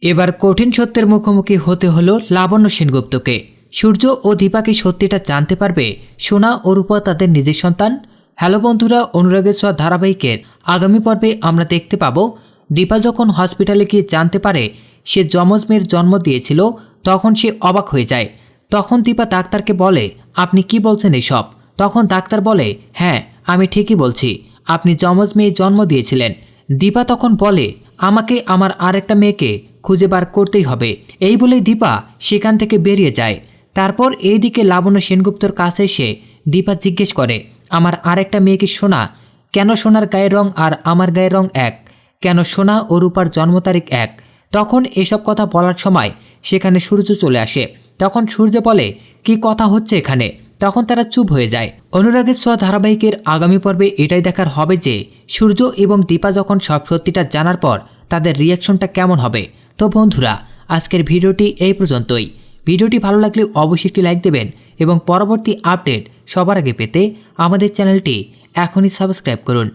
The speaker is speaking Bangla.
এবার কঠিন সত্যের মুখোমুখি হতে হলো লাবণ্য সেনগুপ্তকে। সূর্য ও দীপা কি সত্যিটা জানতে পারবে সোনা ও রূপা তাদের নিজের সন্তান? হ্যালো বন্ধুরা, অনুরাগের ছোঁয়া ধারাবাহিকের আগামী পর্বে আমরা দেখতে পাবো দীপা যখন হসপিটালে গিয়ে জানতে পারে সে যমজ মেয়ের জন্ম দিয়েছিল, তখন সে অবাক হয়ে যায়। তখন দীপা ডাক্তারকে বলে, আপনি কি বলছেন এসব? তখন ডাক্তার বলে, হ্যাঁ আমি ঠিকই বলছি, আপনি যমজ মেয়ে জন্ম দিয়েছিলেন। দীপা তখন বলে, আমাকে আমার আরেকটা মেয়েকে খুঁজে বার করতেই হবে। এই বলেই দীপা সেখান থেকে বেরিয়ে যায়। তারপর এইদিকে লাবণ্য সেনগুপ্তর কাছে এসে দীপা জিজ্ঞেস করে, আমার আরেকটা মেয়ে কি সোনা? কেন সোনার গায়ের রং আর আমার গায়ের রং এক? কেন সোনা ও রূপার জন্ম তারিখ এক? তখন এসব কথা বলার সময় সেখানে সূর্য চলে আসে। তখন সূর্য বলে, কি কথা হচ্ছে এখানে? তখন তারা চুপ হয়ে যায়। অনুরাগের ছোঁয়া ধারাবাহিকের আগামী পর্বে এটাই দেখার হবে যে সূর্য এবং দীপা যখন সব সত্যিটা জানার পর তাদের রিয়াকশনটা কেমন হবে। তো বন্ধুরা, আজকের ভিডিওটি এই পর্যন্তই। ভিডিওটি ভালো লাগলে অবশ্যই একটি লাইক দেবেন এবং পরবর্তী আপডেট সবার আগে পেতে আমাদের চ্যানেলটি এখনই সাবস্ক্রাইব করুন।